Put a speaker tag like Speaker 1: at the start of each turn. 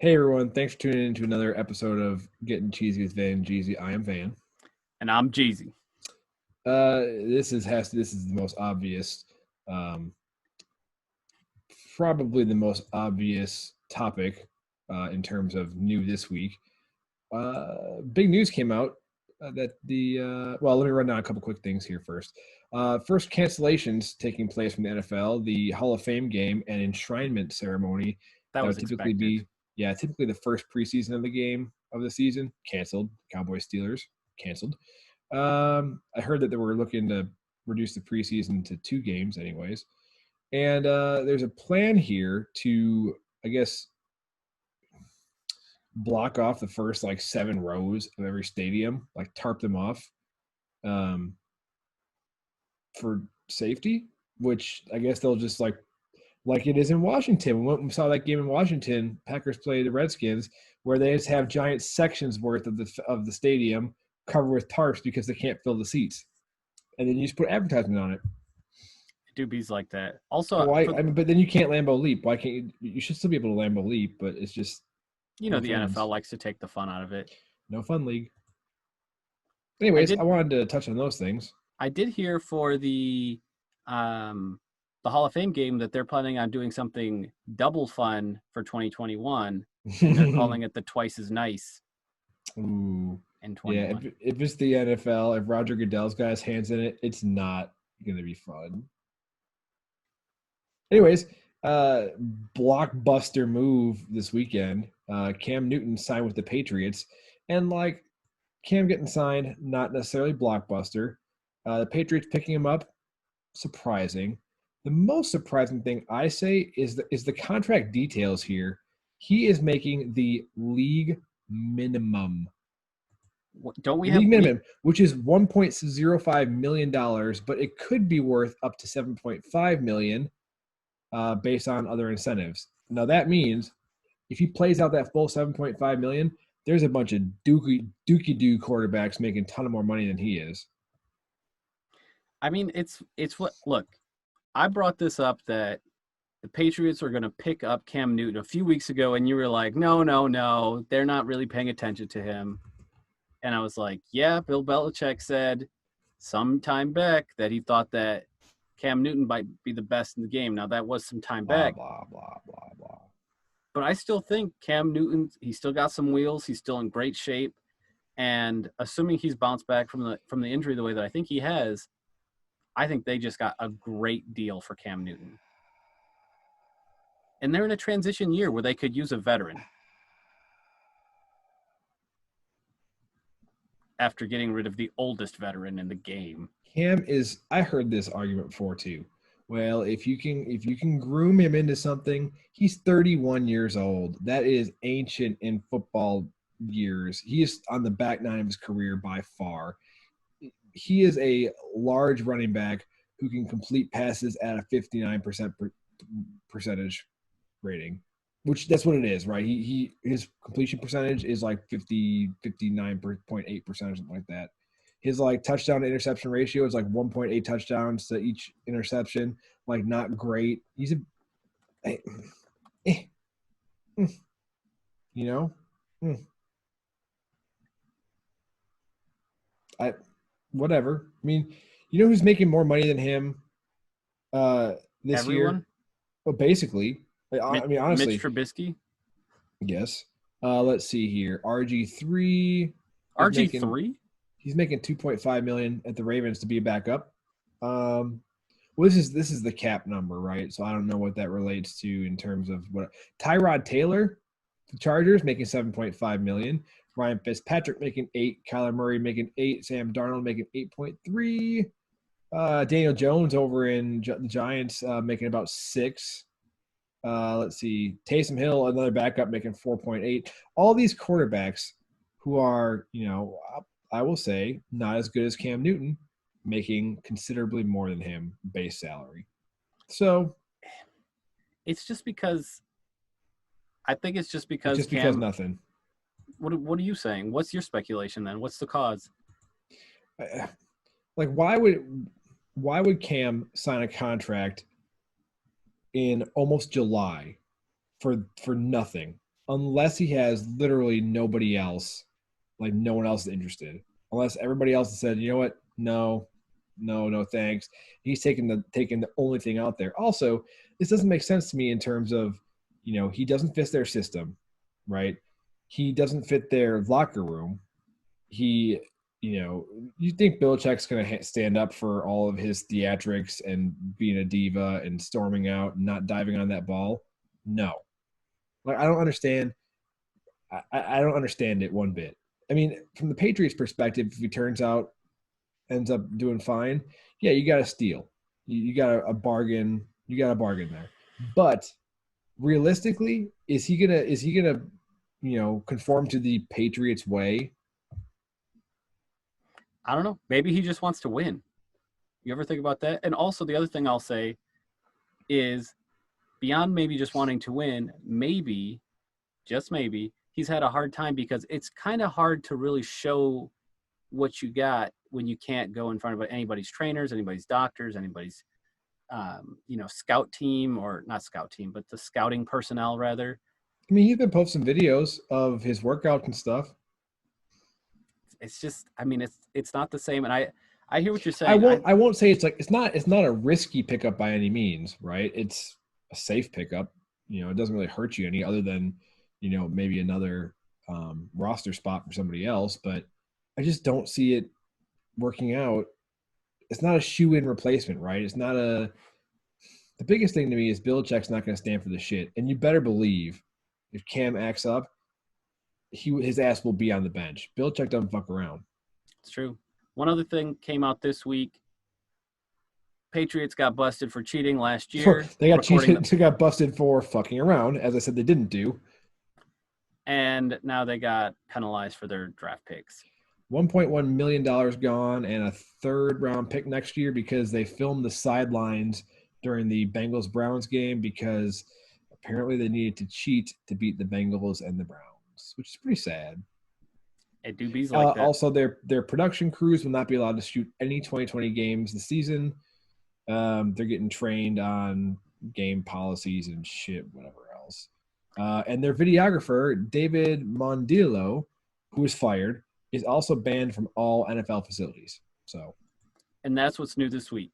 Speaker 1: Hey everyone, thanks for tuning in to another episode of Getting Cheesy with Van and Jeezy. I am Van.
Speaker 2: And I'm Jeezy.
Speaker 1: This is the most obvious, um, probably the most obvious topic in terms of new this week. Big news came out that let me run down a couple quick things here first. First cancellations taking place from the NFL, the Hall of Fame game and enshrinement ceremony.
Speaker 2: That
Speaker 1: That
Speaker 2: was
Speaker 1: would typically
Speaker 2: expected.
Speaker 1: be, yeah, typically the first preseason of the game of the season, canceled. Cowboys Steelers, canceled. I heard that they were looking to reduce the preseason to 2 games, anyways. And there's a plan here to, I guess, block off the first like 7 rows of every stadium, like tarp them off um, for safety, which I guess they'll just like it is in Washington. We went and saw that game in Washington. Packers played the Redskins, where they just have giant sections worth of the stadium covered with tarps because they can't fill the seats, and then you just put advertisement on it.
Speaker 2: Doobies like that. Also,
Speaker 1: Why? I mean, but then you can't Lambeau leap. Why can't you? You should still be able to Lambeau leap, but it's just no
Speaker 2: the
Speaker 1: fans,
Speaker 2: NFL likes to take the fun out of it.
Speaker 1: no fun league.
Speaker 2: I
Speaker 1: Anyways, I
Speaker 2: did
Speaker 1: wanted to touch on those things.
Speaker 2: I did hear for the Hall of Fame game that they're planning on doing something double fun for 2021, and they're calling it the Twice as Nice
Speaker 1: Ooh,
Speaker 2: in
Speaker 1: yeah.
Speaker 2: 21.
Speaker 1: If it's the NFL, if Roger Goodell's got his hands in it, it's not gonna be fun. Anyways, uh, blockbuster move this weekend. Cam Newton signed with the Patriots, and like Cam getting signed, not necessarily blockbuster. The Patriots picking him up, surprising. The most surprising thing I say is the contract details here. He is making the
Speaker 2: Don't we have
Speaker 1: league
Speaker 2: we
Speaker 1: minimum, which is $1.05 million, but it could be worth up to 7.5 million based on other incentives. Now that means if he plays out that full 7.5 million, there's a bunch of dookie doo quarterbacks making a ton of more money than he is.
Speaker 2: I mean, it's what look. I brought this up that the Patriots are going to pick up Cam Newton a few weeks ago, and you were like, no, no, no, they're not really paying attention to him. And I was like, yeah, Bill Belichick said some time back that he thought that Cam Newton might be the best in the game. Now, that was some time
Speaker 1: Blah
Speaker 2: back,
Speaker 1: blah blah blah blah.
Speaker 2: but I still think Cam Newton, he's still got some wheels. He's still in great shape. And assuming he's bounced back from the injury the way that I think he has, I think they just got a great deal for Cam Newton. And they're in a transition year where they could use a veteran after getting rid of the oldest veteran in the game.
Speaker 1: Cam is. I heard this argument before too. Well, if you can groom him into something, he's 31 years old. That is ancient in football years. He is on the back nine of his career by far. He is a large running back who can complete passes at a 59% percentage rating, which that's what it is, right? He his completion percentage is like 59.8% or something like that. His like touchdown to interception ratio is like 1.8 touchdowns to each interception. Like not great. He's a eh, eh, you know. Mm, I whatever. I mean, you know who's making more money than him this year?
Speaker 2: Everyone,
Speaker 1: Well, basically, I mean
Speaker 2: Mitch
Speaker 1: honestly,
Speaker 2: Trubisky,
Speaker 1: yes. Let's see here. RG3 is making
Speaker 2: RG3.
Speaker 1: he's making 2.5 million at the Ravens to be a backup. Well, this is the cap number, right? So I don't know what that relates to in terms of what Tyrod Taylor, the Chargers making 7.5 million. Ryan Fitzpatrick making 8, Kyler Murray making 8, Sam Darnold making 8.3. Daniel Jones over in the Giants making about 6. Let's see, Taysom Hill, another backup, making 4.8. All these quarterbacks who are, I will say, not as good as Cam Newton, making considerably more than him base salary. So
Speaker 2: It's just because I think it's just
Speaker 1: it's
Speaker 2: because
Speaker 1: just because
Speaker 2: Cam.
Speaker 1: nothing.
Speaker 2: What are you saying? What's your speculation then? What's the cause?
Speaker 1: Like, why would Cam sign a contract in almost July for nothing? unless he has literally nobody else, like no one else is interested. Unless everybody else has said, you know what, no, no, no, thanks. He's taking the only thing out there. Also, this doesn't make sense to me in terms of, he doesn't fit their system, right? He doesn't fit their locker room. He, you think Belichick's going to stand up for all of his theatrics and being a diva and storming out and not diving on that ball? No. Like, I don't understand. I don't understand it one bit. I mean, from the Patriots' perspective, if he ends up doing fine, yeah, you got to steal. You got a bargain. You got a bargain there. But realistically, is he gonna conform to the Patriots way?
Speaker 2: I don't know. Maybe he just wants to win. You ever think about that? And also, the other thing I'll say is beyond maybe just wanting to win, maybe, just maybe, he's had a hard time because it's kind of hard to really show what you got when you can't go in front of anybody's trainers, anybody's doctors, anybody's, scout team, or not scout team, but the scouting personnel rather.
Speaker 1: I mean, he's been posting videos of his workouts and stuff.
Speaker 2: It's just, I mean, it's not the same. And I hear what you're saying.
Speaker 1: I won't say it's not a risky pickup by any means, right? It's a safe pickup. It doesn't really hurt you any other than, maybe another roster spot for somebody else. But I just don't see it working out. It's not a shoe-in replacement, right? It's not a. The biggest thing to me is Belichick's not going to stand for the shit, and you better believe if Cam acts up, his ass will be on the bench. Belichick doesn't fuck around.
Speaker 2: It's true. One other thing came out this week. Patriots got busted for cheating last year.
Speaker 1: They got busted for fucking around, as I said they didn't do.
Speaker 2: And now they got penalized for their draft picks.
Speaker 1: $1.1 million gone and a third-round pick next year because they filmed the sidelines during the Bengals-Browns game because apparently they needed to cheat to beat the Bengals and the Browns, which is pretty sad.
Speaker 2: It do be like that.
Speaker 1: Also, their production crews will not be allowed to shoot any 2020 games this season. They're getting trained on game policies and shit, whatever else. And their videographer, David Mondillo, who was fired, is also banned from all NFL facilities. So,
Speaker 2: and that's what's new this week.